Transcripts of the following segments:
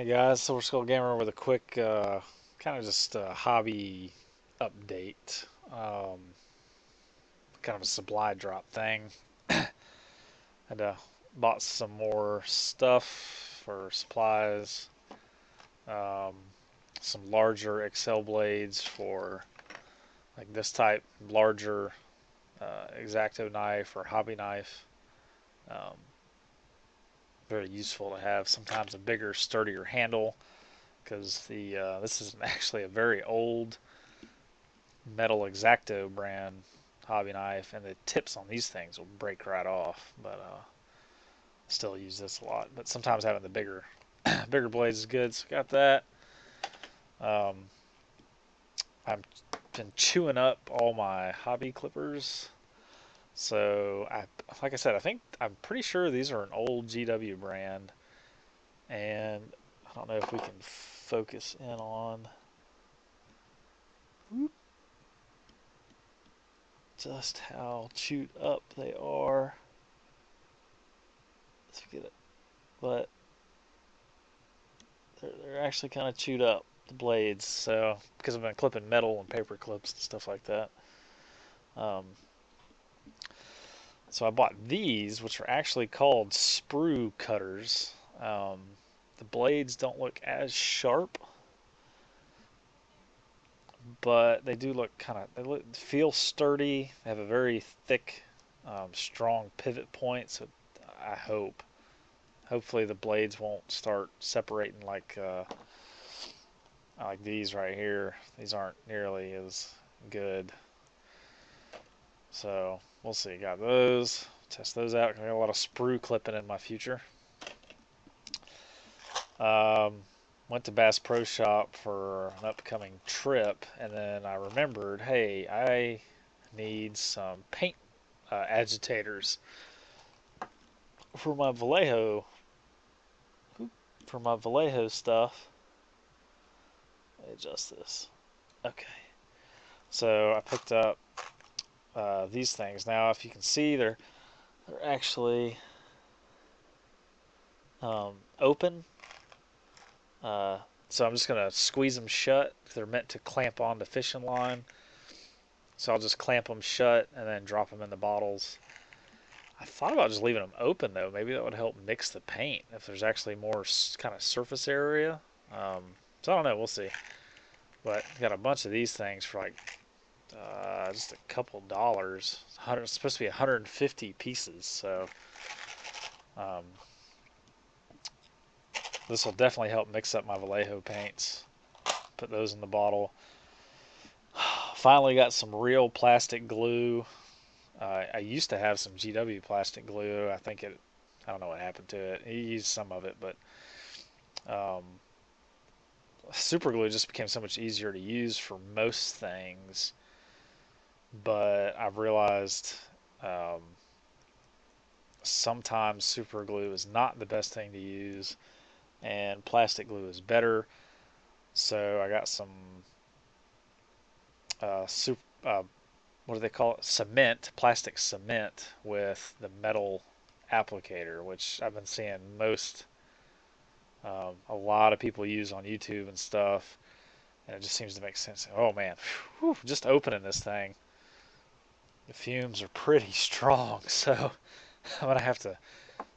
Hey guys, Silver Skull Gamer with a quick kind of just hobby update. Kind of a supply drop thing. Had bought some more stuff for supplies. Um, some larger Excel blades for like this type, larger X-Acto knife or hobby knife. Um, Very useful to have. Sometimes a bigger, sturdier handle because the this is actually a very old metal X-Acto brand hobby knife, and the tips on these things will break right off. But still use this a lot. But sometimes having the bigger bigger blades is good. So got that. Um, I've been chewing up all my hobby clippers. So like I said, I'm pretty sure these are an old GW brand, and I don't know if we can focus in on just how chewed up they are. Let's get it, but they're actually kind of chewed up, the blades. So because I've been clipping metal and paper clips and stuff like that. Um, so I bought these, which are actually called Sprue Cutters. The blades don't look as sharp, but they do look feel sturdy. They have a very thick, strong pivot point. So I hopefully the blades won't start separating like these right here. These aren't nearly as good. So we'll see. Got those. Test those out. I got a lot of sprue clipping in my future. Went to Bass Pro Shop for an upcoming trip, and then I remembered, hey, I need some paint agitators for my Vallejo stuff. Let me adjust this. Okay. So I picked up these things. Now, if you can see, they're actually open. So I'm just gonna squeeze them shut. They're meant to clamp on the fishing line. So I'll just clamp them shut and then drop them in the bottles. I thought about just leaving them open though. Maybe that would help mix the paint if there's actually more kind of surface area. So I don't know. We'll see. But got a bunch of these things for like just a couple dollars. It's supposed to be 150 pieces. So this will definitely help mix up my Vallejo paints. Put those in the bottle. Finally got some real plastic glue. I used to have some GW plastic glue. I don't know what happened to it. He used some of it, but super glue just became so much easier to use for most things. But I've realized sometimes super glue is not the best thing to use, and plastic glue is better. So I got some what do they call it? Cement, plastic cement with the metal applicator, which I've been seeing a lot of people use on YouTube and stuff, and it just seems to make sense. Oh man, whew, just opening this thing, the fumes are pretty strong, so I'm gonna have to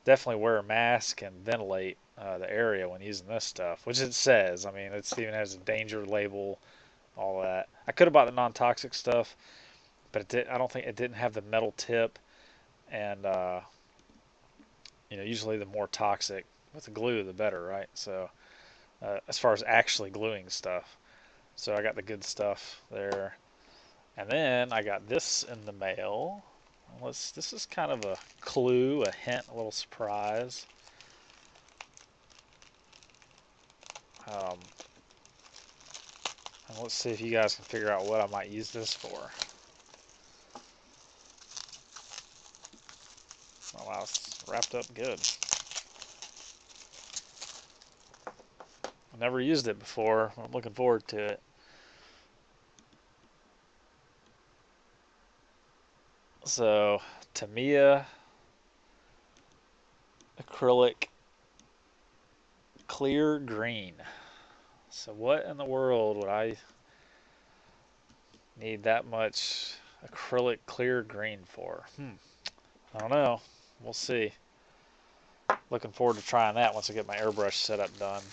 definitely wear a mask and ventilate the area when using this stuff, which it says. I mean, it even has a danger label, all that. I could have bought the non-toxic stuff, but I don't think it didn't have the metal tip, and usually the more toxic with the glue, the better, right? So as far as actually gluing stuff, so I got the good stuff there, and then I got this in the mail. This is kind of a clue, a hint, a little surprise. And let's see if you guys can figure out what I might use this for. Oh wow, it's wrapped up good. I've never used it before. I'm looking forward to it. So, Tamiya acrylic clear green. So what in the world would I need that much acrylic clear green for? I don't know. We'll see. Looking forward to trying that once I get my airbrush setup done.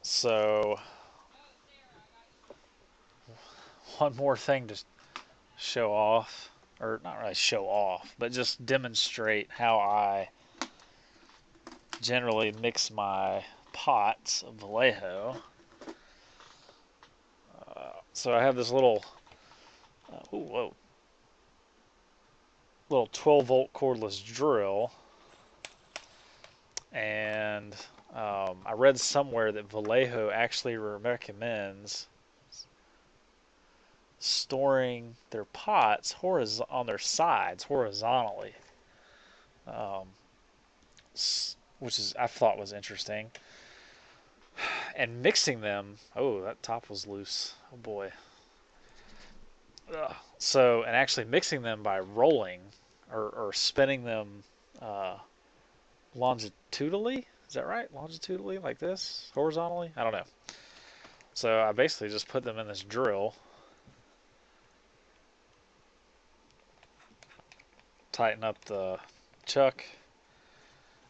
So one more thing to show off, or not really show off, but just demonstrate how I generally mix my pots of Vallejo. So I have this little, little 12-volt cordless drill, and I read somewhere that Vallejo actually recommends storing their pots on their sides horizontally, which I thought was interesting. And mixing them, oh, that top was loose. Oh boy. So, and actually mixing them by rolling or spinning them longitudinally. Is that right? Longitudinally, like this? Horizontally? I don't know. So I basically just put them in this drill, tighten up the chuck,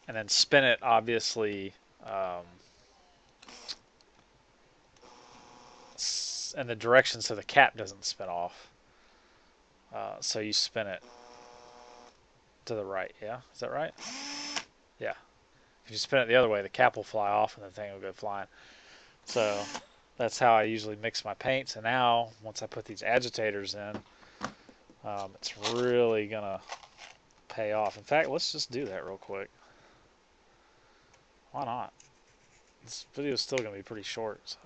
and then spin it, obviously, in the direction so the cap doesn't spin off. So you spin it to the right, yeah? Is that right? Yeah. If you spin it the other way, the cap will fly off and the thing will go flying. So that's how I usually mix my paints. And now, once I put these agitators in, it's really going to pay off. In fact, let's just do that real quick. Why not? This video is still going to be pretty short. So.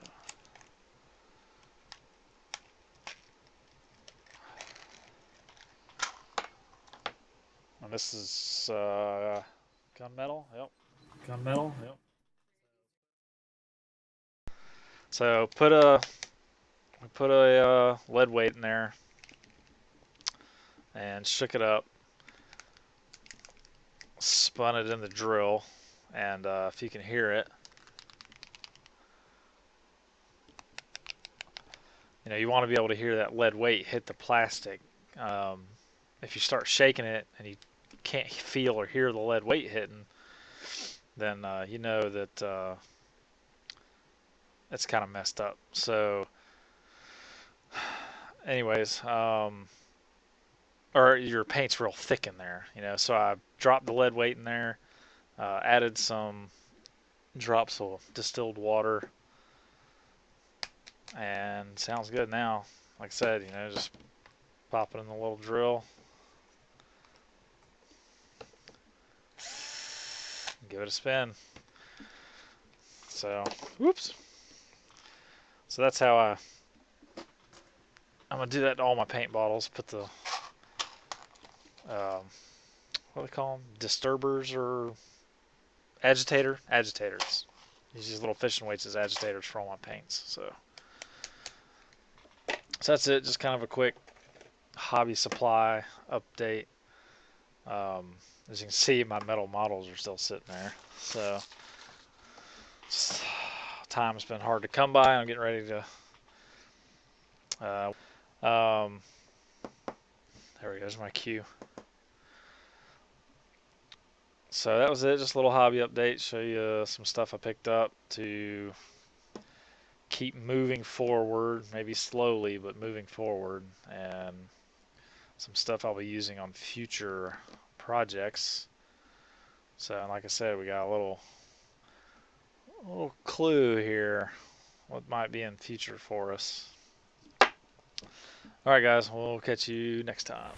And this is gunmetal. Yep. Gunmetal. Yep. So put a lead weight in there and shook it up. Spun it in the drill, and if you can hear it, you want to be able to hear that lead weight hit the plastic. If you start shaking it and you can't feel or hear the lead weight hitting, then you know that it's kind of messed up. So anyways, or your paint's real thick in there, so I dropped the lead weight in there, added some drops of distilled water, and sounds good now. Like I said, just pop it in the little drill, give it a spin. So, whoops. So that's how I'm gonna do that to all my paint bottles. Put the what do they call them? Disturbers or agitators. Use these little fishing weights as agitators for all my paints. So that's it. Just kind of a quick hobby supply update. As you can see, my metal models are still sitting there. So time's been hard to come by. I'm getting ready to. There we go. There's my cue. So that was it. Just a little hobby update. Show you some stuff I picked up to keep moving forward, maybe slowly, but moving forward, and some stuff I'll be using on future projects. So, like I said, we got a little clue here what might be in future for us. Alright guys, we'll catch you next time.